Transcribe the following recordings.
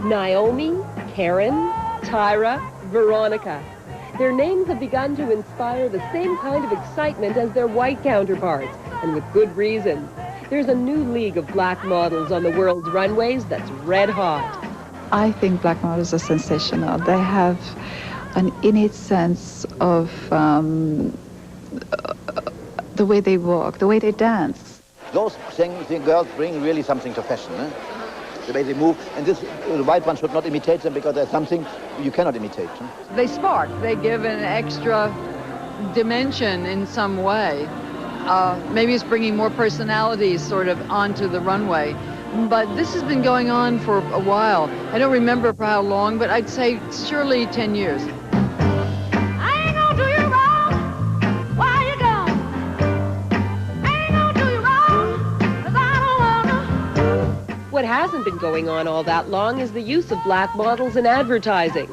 Naomi, Karen, Tyra, Veronica. Their names have begun to inspire the same kind of excitement as their white counterparts, and with good reason. There's a new league of black models on the world's runways that's red hot. I think black models are sensational. They have an innate sense of the way they walk, the way they dance. Those things, the girls bring really something to fashion, eh? The way they move, and this, the white one should not imitate them because there's something you cannot imitate. Eh? They spark, they give an extra dimension in some way. Maybe it's bringing more personalities sort of onto the runway. But this has been going on for a while. I don't remember for how long, but I'd say surely 10 years. I ain't gonna do you wrong. Why you gone? I ain't gonna do you wrong, 'cause I don't wanna. What hasn't been going on all that long is the use of black models in advertising.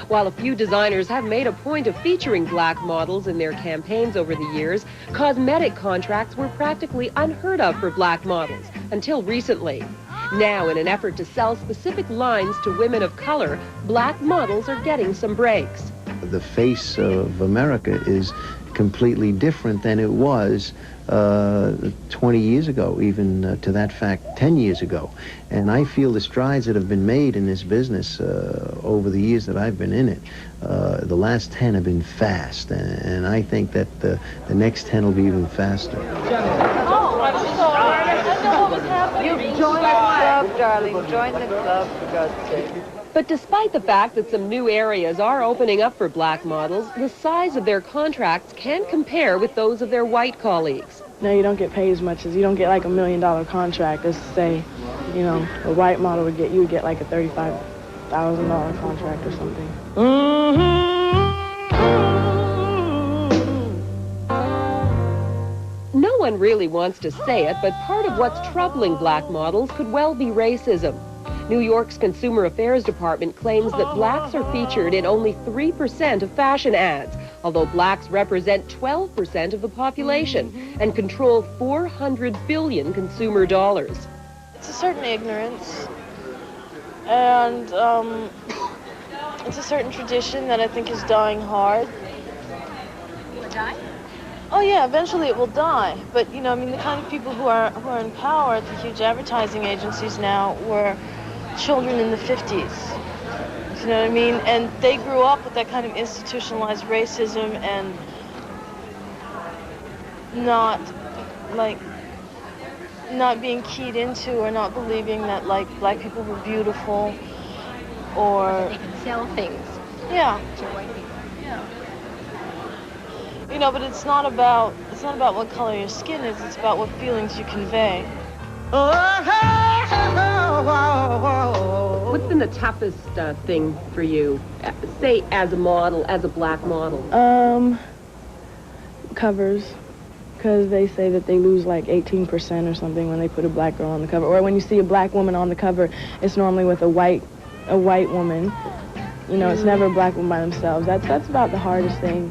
While a few designers have made a point of featuring black models in their campaigns over the years, cosmetic contracts were practically unheard of for black models until recently. Now, in an effort to sell specific lines to women of color, black models are getting some breaks. The face of America is completely different than it was 20 years ago, even to that fact 10 years ago. And I feel the strides that have been made in this business over the years that I've been in it, the last 10 have been fast, and I think that the next 10 will be even faster. Oh, I'm sorry. I don't know what was happening. You join the club, darling. Join the club, for God's sake. But despite the fact that some new areas are opening up for black models, the size of their contracts can't compare with those of their white colleagues. No, you don't get paid as much as, you don't get like $1 million contract. Let's say, you know, a white model would get, you would get like a $35,000 contract or something. No one really wants to say it, but part of what's troubling black models could well be racism. New York's Consumer Affairs Department claims that blacks are featured in only 3% of fashion ads, although blacks represent 12% of the population and control $400 billion consumer dollars. It's a certain ignorance, and it's a certain tradition that I think is dying hard. Will it die? Oh yeah, eventually it will die. But you know, I mean, the kind of people who are in power at the huge advertising agencies now were children in the 50s. You know what I mean? And they grew up with that kind of institutionalized racism and not being keyed into or not believing that like black people were beautiful or They can sell things yeah. to white people. Yeah. You know, but it's not about what color your skin is, it's about what feelings you convey. What's been the toughest thing for you, say as a model, as a black model? Covers, because they say that they lose like 18% or something when they put a black girl on the cover. Or when you see a black woman on the cover, it's normally with a white woman. You know, it's never a black woman by themselves. That's about the hardest thing.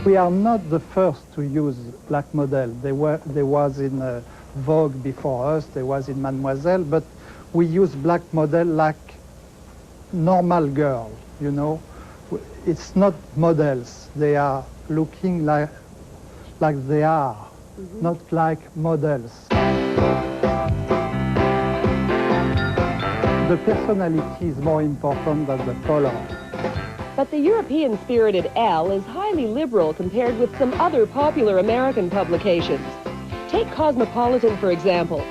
We are not the first to use black model. There was in Vogue before us, there was in Mademoiselle, but we use black model like normal girl, you know. It's not models. They are looking like they are, not like models. The personality is more important than the color. But the European-spirited Elle is highly liberal compared with some other popular American publications. Take Cosmopolitan, for example.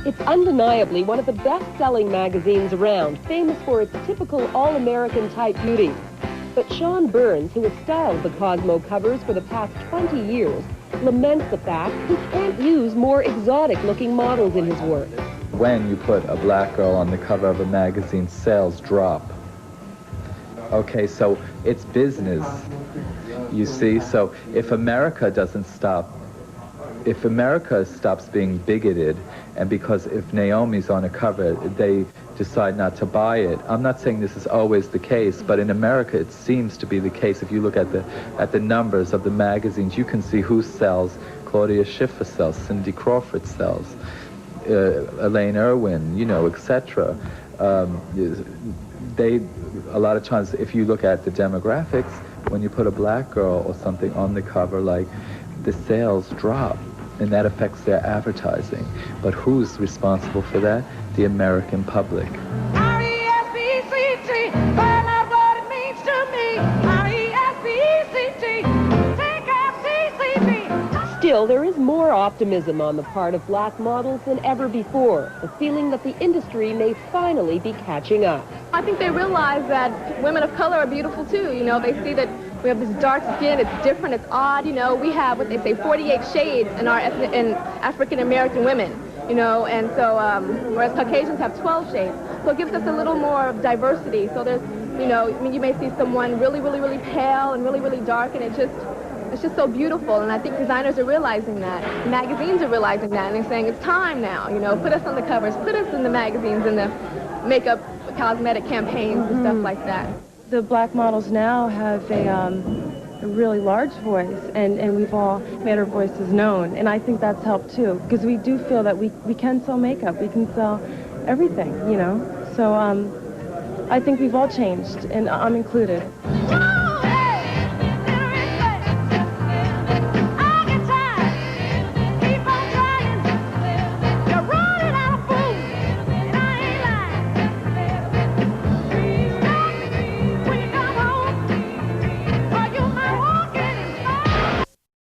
It's undeniably one of the best-selling magazines around, famous for its typical all-American type beauty. But Sean Burns, who has styled the Cosmo covers for the past 20 years, laments the fact he can't use more exotic-looking models in his work. When you put a black girl on the cover of a magazine, sales drop. Okay, so it's business, you see? So if America doesn't stop, if America stops being bigoted, and because if Naomi's on a cover, they decide not to buy it. I'm not saying this is always the case, but in America it seems to be the case. If you look at the numbers of the magazines, you can see who sells. Claudia Schiffer sells, Cindy Crawford sells, Elaine Irwin, you know, etc. A lot of times, if you look at the demographics, when you put a black girl or something on the cover, like, the sales drop, and that affects their advertising. But who's responsible for that? The American public. R-E-S-P-E-C-T, find out what it means to me. R-E-S-P-E-C-T, take F-C-C-T. Still, there is more optimism on the part of black models than ever before, the feeling that the industry may finally be catching up. I think they realize that women of color are beautiful too. You know, they see that we have this dark skin, it's different, it's odd. You know, we have what they say 48 shades in our in African American women, you know, and so whereas Caucasians have 12 shades. So it gives us a little more diversity. So there's, you know, I mean, you may see someone really, really, really pale and really, really dark, and it's just so beautiful. And I think designers are realizing that, magazines are realizing that, and they're saying it's time now, you know, put us on the covers, put us in the magazines and the makeup, cosmetic campaigns and stuff like that. The black models now have a really large voice, and we've all made our voices known, and I think that's helped too, because we do feel that we can sell makeup, we can sell everything, you know, so I think we've all changed, and I'm included.